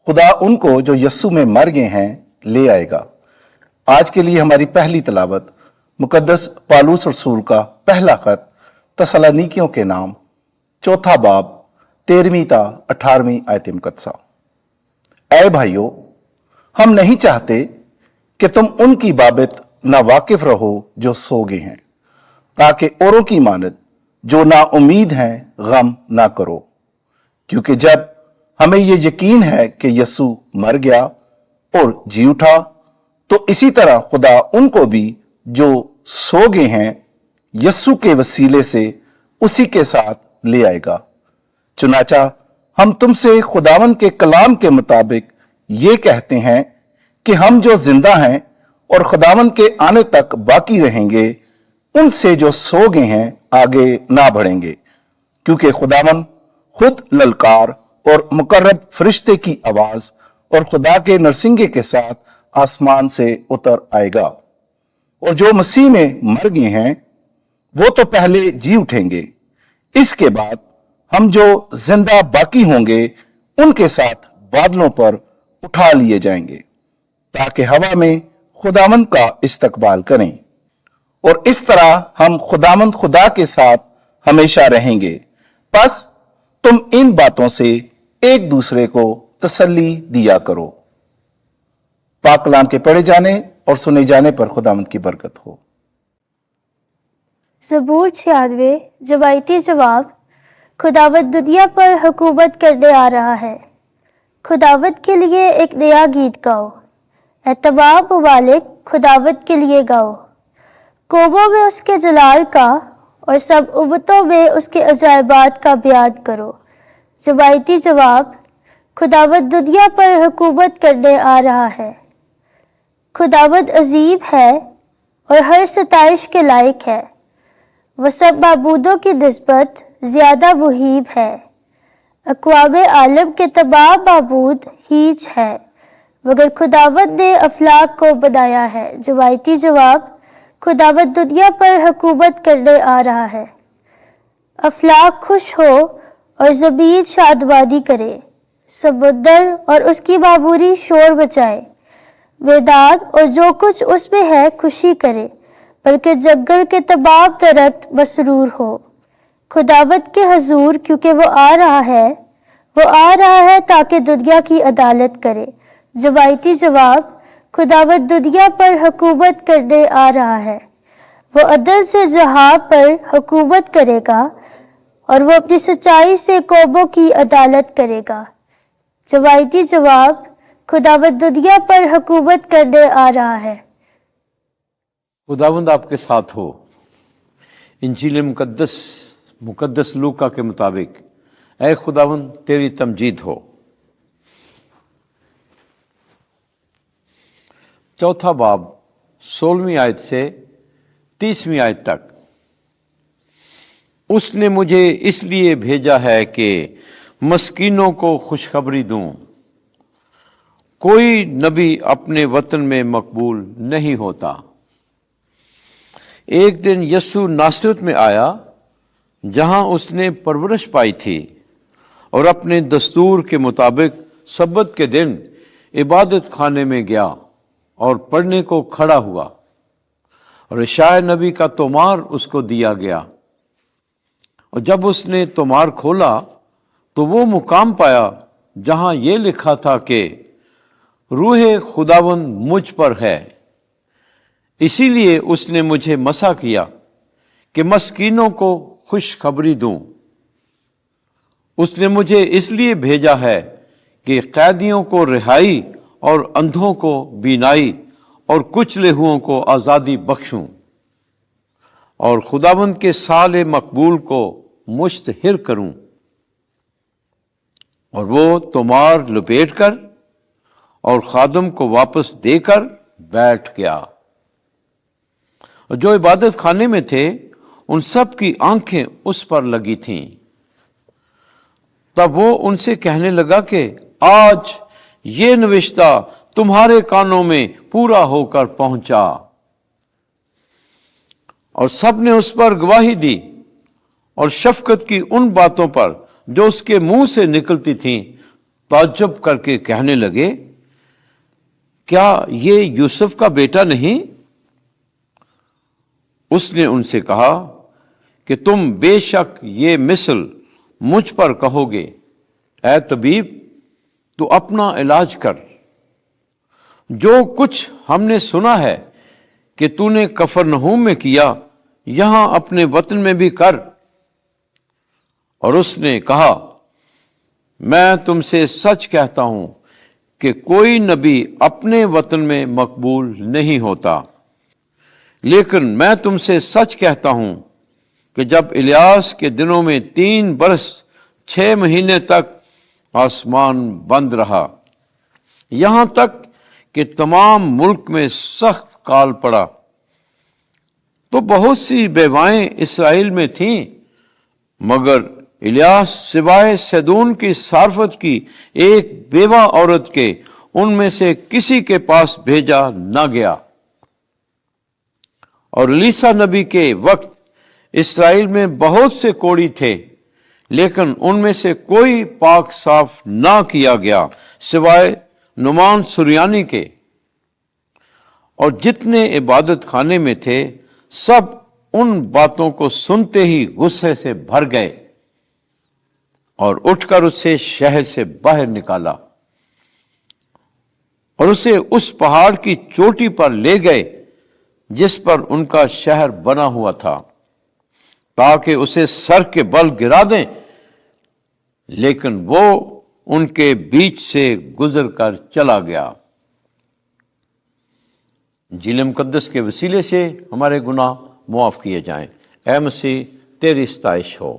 खुदा उनको जो यस्सु में मर गए हैं ले आएगा। आज के लिए हमारी पहली तलावत मुकद्दस पालूस रसूल का पहला खत तसलानीकियों के नाम, चौथा बाब, 13वीं ता 18वीं आयत मुकद्दसा। ऐ भाइयों, हम नहीं चाहते कि तुम उनकी बाबत ना वाकिफ रहो जो सो गए हैं, ताकि औरों की मानद जो ना उम्मीद हैं गम ना करो। क्योंकि जब हमें यह यकीन है कि यस्सु मर गया और जी उठा, तो इसी तरह खुदा उनको भी जो सो गए हैं यस्सु के वसीले से उसी के साथ ले आएगा। चुनाचा हम तुमसे खुदावन के कलाम के मुताबिक ये कहते हैं कि हम जो जिंदा हैं और खुदावन के आने तक बाकी रहेंगे, उनसे जो सो गए हैं आगे ना बढ़ेंगे। क्योंकि खुदावन खुद ललकार और मुकर्रब फरिश्ते की आवाज और खुदा के नरसिंगे के साथ आसमान से उतर आएगा, और जो मसीह में मर गए हैं वो तो पहले जी उठेंगे। इसके बाद हम जो जिंदा बाकी होंगे उनके साथ बादलों पर उठा लिए जाएंगे, ताकि हवा में खुदावंद का इस्तकबाल करें, और इस तरह हम खुदावंद खुदा के साथ हमेशा रहेंगे। बस तुम इन बातों से एक दूसरे को तसल्ली दिया करो। पाक कलाम के पढ़े जाने और सुने जाने पर खुदावंद की बरकत हो। ज़बूर 96 जवायती जवाब। खुदावत दुनिया पर हुकूमत करने आ रहा है। खुदावत के लिए एक नया गीत गाओ, ऐ तमाम मुमालिक खुदावत के लिए गाओ। कौमों में उसके जलाल का और सब उम्मतों में उसके अजायबात का बयान करो। जवायती जवाब। खुदावत दुनिया पर हुकूमत करने आ रहा है। खुदावत अजीब है और हर सताइश के लायक है। वह सब माबूदों की निस्बत ज़्यादा मुहीब है। अक़वाम आलम के तमाम माबूद हीच है, मगर खुदावत ने अफलाक को बनाया है। जवायती जवाब। खुदावत दुनिया पर हुकूमत करने आ रहा है। अफलाक खुश हो और ज़मीन शादमानी करे। समुंदर और उसकी मामूरी शोर मचाए। मैदान और जो कुछ उसमें है खुशी करे, बल्कि जंगल के तमाम दरख्त मसरूर हो खुदावत के हजूर, क्योंकि वो आ रहा है ताकि दुनिया की अदालत करे। जवायती जवाब। खुदावत दुनिया पर हुकूमत करने आ रहा है। वो अदल से जहां पर हुकूमत करेगा और वो अपनी सच्चाई से कौमों की अदालत करेगा। जवायती जवाब। खुदावत दुनिया पर हुकूमत करने आ रहा है। खुदावंद आपके साथ हो। इंजील मुकद्दस लूका के मुताबिक ऐ खुदावंद तेरी तमजीद हो। चौथा बाब 16वीं आयत से 30वीं आयत तक। उसने मुझे इसलिए भेजा है कि मस्कीनों को खुशखबरी दूं। कोई नबी अपने वतन में मकबूल नहीं होता। एक दिन यस्सु नासरत में आया, जहां उसने परवरिश पाई थी, और अपने दस्तूर के मुताबिक सब्बत के दिन इबादत खाने में गया और पढ़ने को खड़ा हुआ, और यशायाह नबी का तोमार उसको दिया गया। और जब उसने तोमार खोला तो वो मुकाम पाया जहां ये लिखा था कि रूहे खुदावंद मुझ पर है, इसीलिए उसने मुझे मसा किया कि मस्कीनों को खुशखबरी दूं। उसने मुझे इसलिए भेजा है कि कैदियों को रिहाई और अंधों को बीनाई और कुचले हुओं को आज़ादी बख्शूं, और खुदावंद के साल मकबूल को मुश्तहिर करूं। और वो तोमार लपेट कर और खादम को वापस देकर बैठ गया। और जो इबादत खाने में थे उन सब की आंखें उस पर लगी थीं। तब वो उनसे कहने लगा कि आज ये नविश्ता तुम्हारे कानों में पूरा होकर पहुंचा। और सब ने उस पर गवाही दी और शफकत की उन बातों पर जो उसके मुंह से निकलती थीं, ताज्जुब करके कहने लगे, क्या ये यूसुफ का बेटा नहीं? उसने उनसे कहा कि तुम बेशक ये मिसल मुझ पर कहोगे, ऐ तबीब तू अपना इलाज कर। जो कुछ हमने सुना है कि तूने कफरनहूम में किया, यहां अपने वतन में भी कर। और उसने कहा, मैं तुमसे सच कहता हूं कि कोई नबी अपने वतन में मकबूल नहीं होता। लेकिन मैं तुमसे सच कहता हूं कि जब इलियास के दिनों में 3 बरस 6 महीने तक आसमान बंद रहा, यहां तक कि तमाम मुल्क में सख्त काल पड़ा, तो बहुत सी बेवाएं इसराइल में थीं, मगर इलियास सिवाय सैदून की सारफत की एक बेवा औरत के उनमें से किसी के पास भेजा न गया। और एलीशा नबी के वक्त इसराइल में बहुत से कोढ़ी थे, लेकिन उनमें से कोई पाक साफ ना किया गया सिवाय नुमान सुरियानी के। और जितने इबादत खाने में थे सब उन बातों को सुनते ही गुस्से से भर गए और उठकर उसे शहर से बाहर निकाला और उसे उस पहाड़ की चोटी पर ले गए जिस पर उनका शहर बना हुआ था, ताकि उसे सर के बल गिरा दें। लेकिन वो उनके बीच से गुजर कर चला गया। इंजील मुकद्दस के वसीले से हमारे गुनाह मुआफ किए जाएं। ऐ मसीह तेरी सताइश हो।